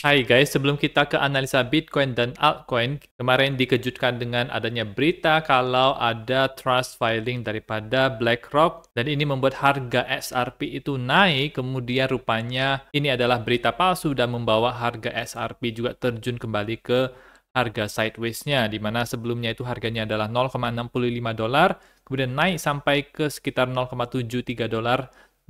Hai guys, sebelum kita ke analisa Bitcoin dan altcoin, kemarin dikejutkan dengan adanya berita kalau ada trust filing daripada BlackRock dan ini membuat harga XRP itu naik, kemudian rupanya ini adalah berita palsu dan membawa harga XRP juga terjun kembali ke harga sideways-nya, di mana sebelumnya itu harganya adalah $0,65, kemudian naik sampai ke sekitar $0,73,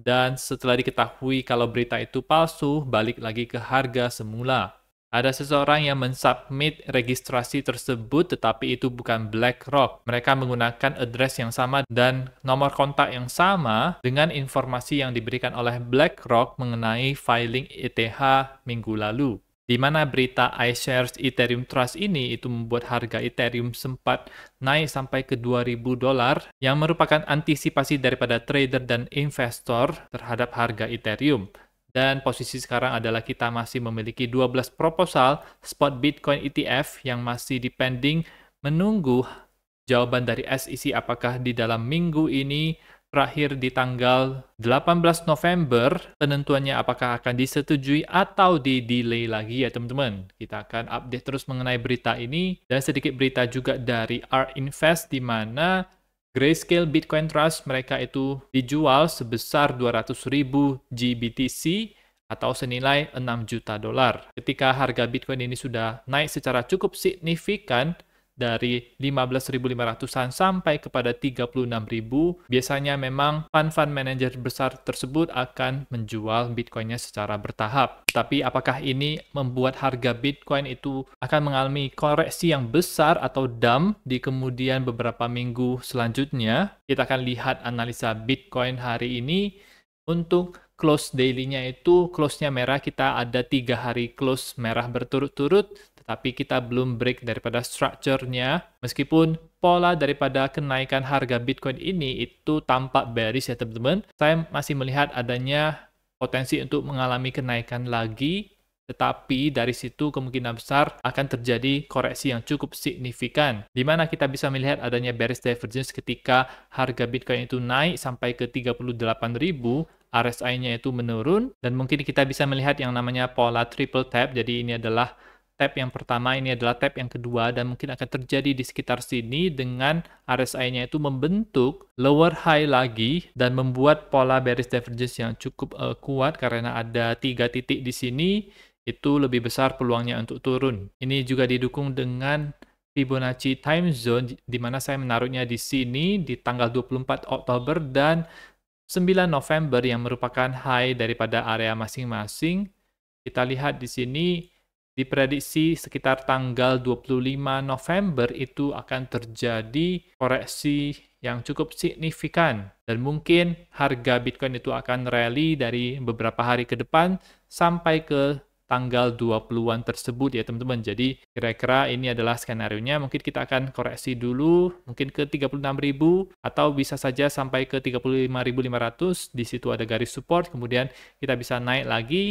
dan setelah diketahui kalau berita itu palsu, balik lagi ke harga semula. Ada seseorang yang mensubmit registrasi tersebut, tetapi itu bukan BlackRock. Mereka menggunakan address yang sama dan nomor kontak yang sama dengan informasi yang diberikan oleh BlackRock mengenai filing ETH minggu lalu. Di mana berita iShares Ethereum Trust ini itu membuat harga Ethereum sempat naik sampai ke $2.000 yang merupakan antisipasi daripada trader dan investor terhadap harga Ethereum. Dan posisi sekarang adalah kita masih memiliki 12 proposal spot Bitcoin ETF yang masih dipending menunggu jawaban dari SEC apakah di dalam minggu ini terakhir di tanggal 18 November, penentuannya apakah akan disetujui atau di-delay lagi ya teman-teman. Kita akan update terus mengenai berita ini, dan sedikit berita juga dari ARK Invest di mana Grayscale Bitcoin Trust mereka itu dijual sebesar 200.000 GBTC atau senilai $6 juta. Ketika harga Bitcoin ini sudah naik secara cukup signifikan, dari 15.500-an sampai kepada 36.000, biasanya memang fund manager besar tersebut akan menjual Bitcoinnya secara bertahap. Tapi apakah ini membuat harga Bitcoin itu akan mengalami koreksi yang besar atau dump di kemudian beberapa minggu selanjutnya? Kita akan lihat analisa Bitcoin hari ini. Untuk close daily-nya itu, close-nya merah, kita ada 3 hari close merah berturut-turut, tetapi kita belum break daripada structure-nya. Meskipun pola daripada kenaikan harga Bitcoin ini itu tampak bearish ya teman-teman, saya masih melihat adanya potensi untuk mengalami kenaikan lagi, tetapi dari situ kemungkinan besar akan terjadi koreksi yang cukup signifikan, di mana kita bisa melihat adanya bearish divergence ketika harga Bitcoin itu naik sampai ke 38.000, RSI-nya itu menurun, dan mungkin kita bisa melihat yang namanya pola triple tap. Jadi ini adalah tap yang pertama, ini adalah tap yang kedua, dan mungkin akan terjadi di sekitar sini dengan RSI-nya itu membentuk lower high lagi dan membuat pola bearish divergence yang cukup kuat karena ada 3 titik di sini, itu lebih besar peluangnya untuk turun. Ini juga didukung dengan Fibonacci time zone di mana saya menaruhnya di sini di tanggal 24 Oktober dan 9 November yang merupakan high daripada area masing-masing. Kita lihat di sini diprediksi sekitar tanggal 25 November itu akan terjadi koreksi yang cukup signifikan dan mungkin harga Bitcoin itu akan rally dari beberapa hari ke depan sampai ke tanggal 20-an tersebut ya teman-teman. Jadi kira-kira ini adalah skenario-nya. Mungkin kita akan koreksi dulu mungkin ke 36.000 atau bisa saja sampai ke 35.500. Di situ ada garis support, kemudian kita bisa naik lagi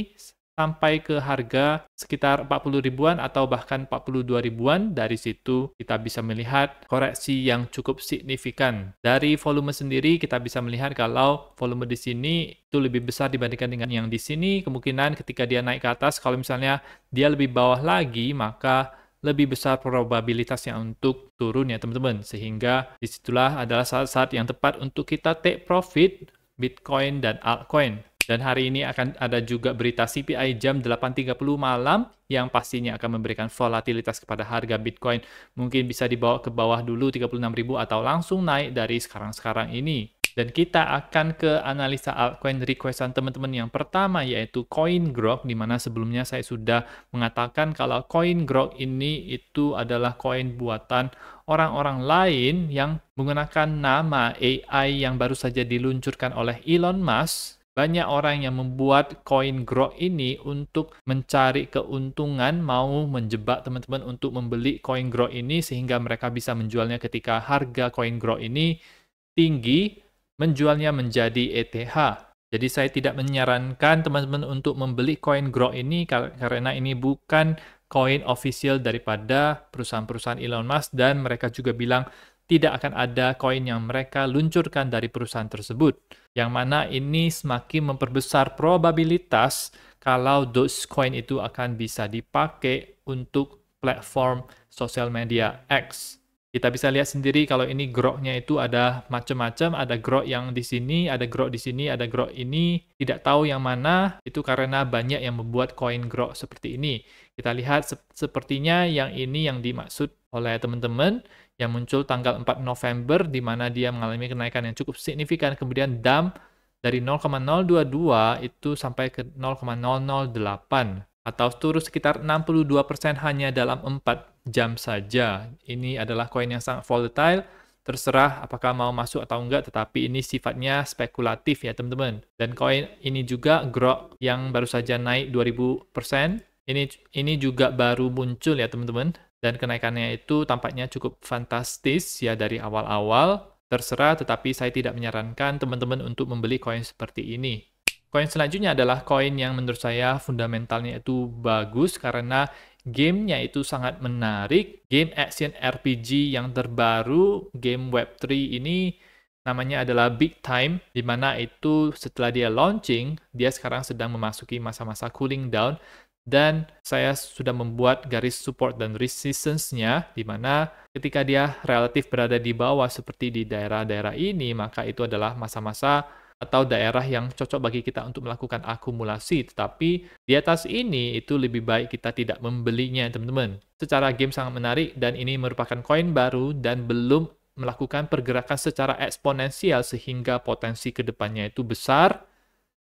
sampai ke harga sekitar 40 ribuan atau bahkan 42 ribuan. Dari situ kita bisa melihat koreksi yang cukup signifikan. Dari volume sendiri kita bisa melihat kalau volume di sini itu lebih besar dibandingkan dengan yang di sini. Kemungkinan ketika dia naik ke atas, kalau misalnya dia lebih bawah lagi, maka lebih besar probabilitasnya untuk turun ya teman-teman. Sehingga disitulah adalah saat-saat yang tepat untuk kita take profit Bitcoin dan altcoin. Dan hari ini akan ada juga berita CPI jam 8.30 malam yang pastinya akan memberikan volatilitas kepada harga Bitcoin. Mungkin bisa dibawa ke bawah dulu 36.000 atau langsung naik dari sekarang-sekarang ini. Dan kita akan ke analisa altcoin requestan teman-teman yang pertama, yaitu CoinGrok, di mana sebelumnya saya sudah mengatakan kalau CoinGrok ini itu adalah koin buatan orang-orang lain yang menggunakan nama AI yang baru saja diluncurkan oleh Elon Musk. Banyak orang yang membuat CoinGrok ini untuk mencari keuntungan, mau menjebak teman-teman untuk membeli CoinGrok ini sehingga mereka bisa menjualnya ketika harga CoinGrok ini tinggi, menjualnya menjadi ETH. Jadi saya tidak menyarankan teman-teman untuk membeli CoinGrok ini karena ini bukan koin official daripada perusahaan-perusahaan Elon Musk, dan mereka juga bilang tidak akan ada koin yang mereka luncurkan dari perusahaan tersebut. Yang mana ini semakin memperbesar probabilitas kalau Dogecoin itu akan bisa dipakai untuk platform sosial media X. Kita bisa lihat sendiri kalau ini groknya itu ada macam-macam, ada grok yang di sini, ada grok di sini, ada grok ini. Tidak tahu yang mana, itu karena banyak yang membuat koin grok seperti ini. Kita lihat sepertinya yang ini yang dimaksud oleh teman-teman, yang muncul tanggal 4 November, di mana dia mengalami kenaikan yang cukup signifikan, kemudian dump dari 0,022 itu sampai ke 0,008. Atau turun sekitar 62% hanya dalam 4 jam saja. Ini adalah koin yang sangat volatile, terserah apakah mau masuk atau enggak, tetapi ini sifatnya spekulatif ya teman-teman. Dan koin ini juga grok yang baru saja naik 2000%, ini juga baru muncul ya teman-teman. Dan kenaikannya itu tampaknya cukup fantastis ya dari awal-awal. Terserah, tetapi saya tidak menyarankan teman-teman untuk membeli koin seperti ini. Koin selanjutnya adalah koin yang menurut saya fundamentalnya itu bagus karena gamenya itu sangat menarik. Game action RPG yang terbaru, game Web3 ini namanya adalah Big Time, di mana itu setelah dia launching, dia sekarang sedang memasuki masa-masa cooling down, dan saya sudah membuat garis support dan resistance-nya, di mana ketika dia relatif berada di bawah seperti di daerah-daerah ini, maka itu adalah masa-masa atau daerah yang cocok bagi kita untuk melakukan akumulasi. Tetapi di atas ini itu lebih baik kita tidak membelinya, teman-teman. Secara game sangat menarik dan ini merupakan koin baru dan belum melakukan pergerakan secara eksponensial sehingga potensi kedepannya itu besar.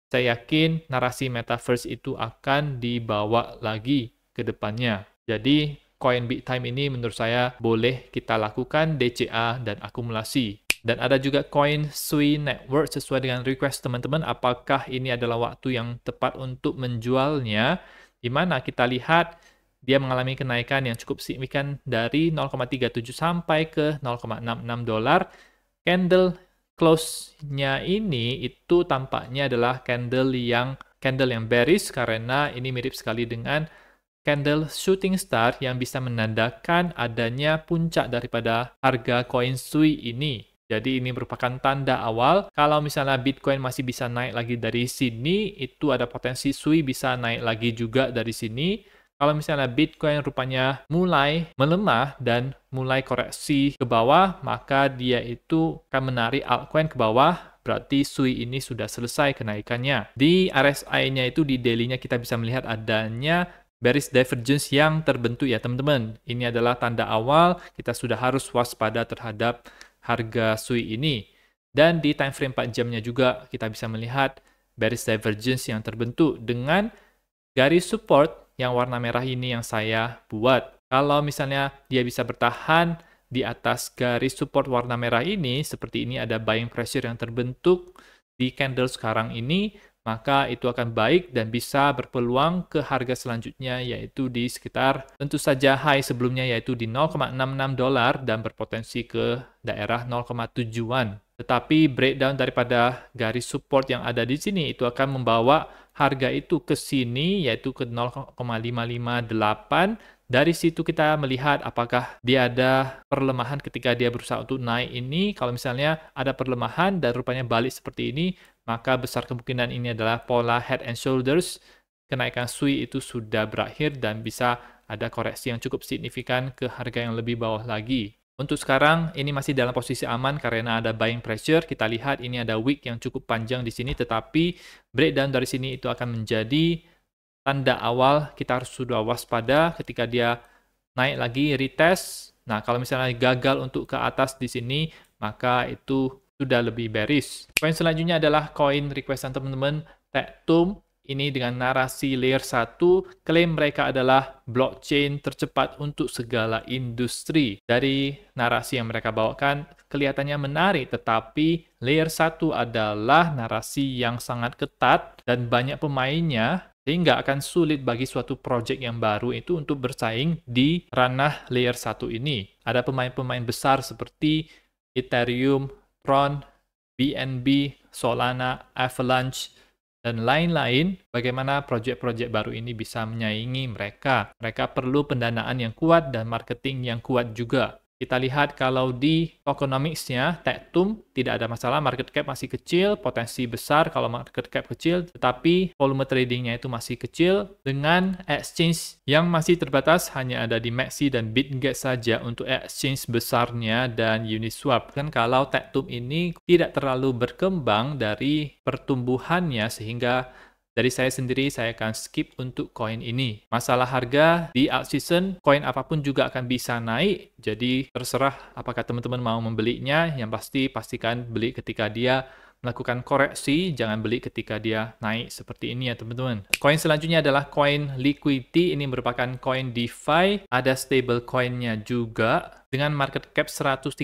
Saya yakin narasi metaverse itu akan dibawa lagi ke depannya. Jadi koin Big Time ini menurut saya boleh kita lakukan DCA dan akumulasi. Dan ada juga koin Sui Network sesuai dengan request teman-teman. Apakah ini adalah waktu yang tepat untuk menjualnya? Di mana kita lihat dia mengalami kenaikan yang cukup signifikan dari 0,37 sampai ke 0,66 dolar. Candle close-nya ini itu tampaknya adalah candle yang bearish karena ini mirip sekali dengan candle shooting star yang bisa menandakan adanya puncak daripada harga koin Sui ini. Jadi ini merupakan tanda awal kalau misalnya Bitcoin masih bisa naik lagi dari sini, itu ada potensi Sui bisa naik lagi juga dari sini. Kalau misalnya Bitcoin rupanya mulai melemah dan mulai koreksi ke bawah, maka dia itu akan menarik altcoin ke bawah, berarti Sui ini sudah selesai kenaikannya. Di RSI-nya itu di daily-nya kita bisa melihat adanya bearish divergence yang terbentuk ya teman-teman. Ini adalah tanda awal kita sudah harus waspada terhadap harga Sui ini. Dan di time frame 4 jamnya juga kita bisa melihat bearish divergence yang terbentuk dengan garis support yang warna merah ini yang saya buat. Kalau misalnya dia bisa bertahan di atas garis support warna merah ini, seperti ini ada buying pressure yang terbentuk di candle sekarang ini, maka itu akan baik dan bisa berpeluang ke harga selanjutnya yaitu di sekitar tentu saja high sebelumnya yaitu di 0,66 dolar dan berpotensi ke daerah 0,7-an. Tetapi breakdown daripada garis support yang ada di sini itu akan membawa harga itu ke sini yaitu ke 0,558. Dari situ kita melihat apakah dia ada perlemahan ketika dia berusaha untuk naik ini. Kalau misalnya ada perlemahan dan rupanya balik seperti ini, maka besar kemungkinan ini adalah pola head and shoulders. Kenaikan Sui itu sudah berakhir dan bisa ada koreksi yang cukup signifikan ke harga yang lebih bawah lagi. Untuk sekarang ini masih dalam posisi aman karena ada buying pressure. Kita lihat ini ada wick yang cukup panjang di sini, tetapi breakdown dari sini itu akan menjadi tanda awal kita harus sudah waspada ketika dia naik lagi retest. Nah, kalau misalnya gagal untuk ke atas di sini, maka itu sudah lebih bearish. Koin selanjutnya adalah koin requestan teman-teman Tektum. Ini dengan narasi layer 1, klaim mereka adalah blockchain tercepat untuk segala industri. Dari narasi yang mereka bawakan, kelihatannya menarik, tetapi layer 1 adalah narasi yang sangat ketat dan banyak pemainnya, sehingga akan sulit bagi suatu project yang baru itu untuk bersaing di ranah layer 1 ini. Ada pemain-pemain besar seperti Ethereum, Tron, BNB, Solana, Avalanche, dan lain-lain. Bagaimana proyek-proyek baru ini bisa menyaingi mereka. Mereka perlu pendanaan yang kuat dan marketing yang kuat juga. Kita lihat kalau di tokenomics-nya, Tektum tidak ada masalah, market cap masih kecil, potensi besar kalau market cap kecil, tetapi volume tradingnya itu masih kecil dengan exchange yang masih terbatas, hanya ada di Maxi dan BitGet saja untuk exchange besarnya dan Uniswap. Kan kalau Tektum ini tidak terlalu berkembang dari pertumbuhannya sehingga dari saya sendiri, saya akan skip untuk koin ini. Masalah harga di alt season, koin apapun juga akan bisa naik. Jadi terserah apakah teman-teman mau membelinya. Yang pasti, pastikan beli ketika dia melakukan koreksi, jangan beli ketika dia naik seperti ini ya teman-teman. Koin selanjutnya adalah koin Liquidity. Ini merupakan koin DeFi. Ada stable coinnya juga. Dengan market cap 131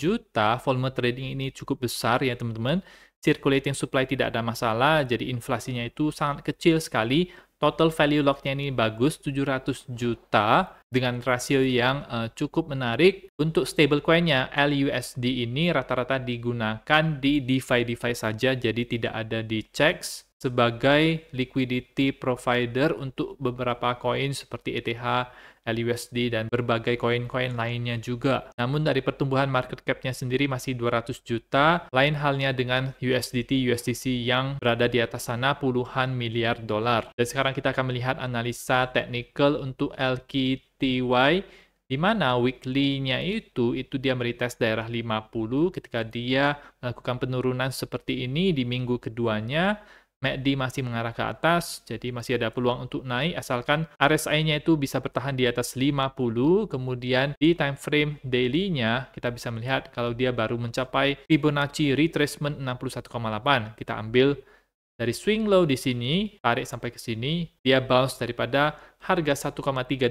juta, volume trading ini cukup besar ya teman-teman. Circulating supply tidak ada masalah, jadi inflasinya itu sangat kecil sekali. Total value lock-nya ini bagus, 700 juta dengan rasio yang cukup menarik. Untuk stablecoin-nya, LUSD ini rata-rata digunakan di DeFi saja, jadi tidak ada di CEX sebagai liquidity provider untuk beberapa koin seperti ETH, LUSD, dan berbagai koin-koin lainnya juga. Namun dari pertumbuhan market cap-nya sendiri masih 200 juta, lain halnya dengan USDT, USDC yang berada di atas sana puluhan miliar dolar. Dan sekarang kita akan melihat analisa technical untuk LQTY, di mana weekly-nya itu dia meretest daerah 50 ketika dia melakukan penurunan seperti ini di minggu keduanya. MACD masih mengarah ke atas, jadi masih ada peluang untuk naik asalkan RSI-nya itu bisa bertahan di atas 50, kemudian di time frame daily-nya kita bisa melihat kalau dia baru mencapai Fibonacci retracement 61,8. Kita ambil dari swing low di sini, tarik sampai ke sini, dia bounce daripada harga 1,326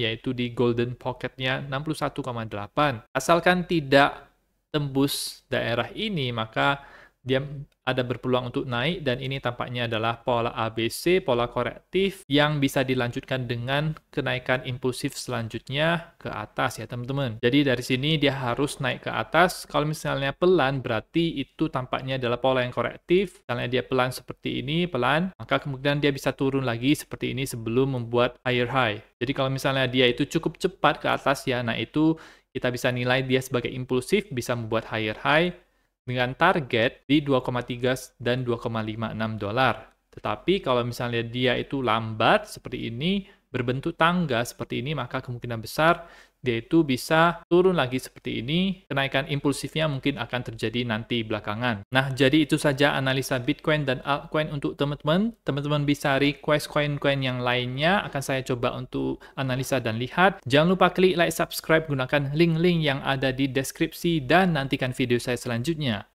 yaitu di golden pocket-nya 61,8. Asalkan tidak tembus daerah ini, maka dia ada berpeluang untuk naik, dan ini tampaknya adalah pola ABC, pola korektif yang bisa dilanjutkan dengan kenaikan impulsif selanjutnya ke atas ya teman-teman. Jadi dari sini dia harus naik ke atas. Kalau misalnya pelan berarti itu tampaknya adalah pola yang korektif. Misalnya dia pelan seperti ini, pelan, maka kemudian dia bisa turun lagi seperti ini sebelum membuat higher high. Jadi kalau misalnya dia itu cukup cepat ke atas ya, nah itu kita bisa nilai dia sebagai impulsif, bisa membuat higher high dengan target di 2,3 dan 2,56 dolar. Tetapi kalau misalnya dia itu lambat seperti ini, berbentuk tangga seperti ini, maka kemungkinan besar dia itu bisa turun lagi seperti ini. Kenaikan impulsifnya mungkin akan terjadi nanti belakangan. Nah, jadi itu saja analisa Bitcoin dan altcoin untuk teman-teman. Teman-teman bisa request koin-koin yang lainnya, akan saya coba untuk analisa dan lihat. Jangan lupa klik like, subscribe, gunakan link-link yang ada di deskripsi, dan nantikan video saya selanjutnya.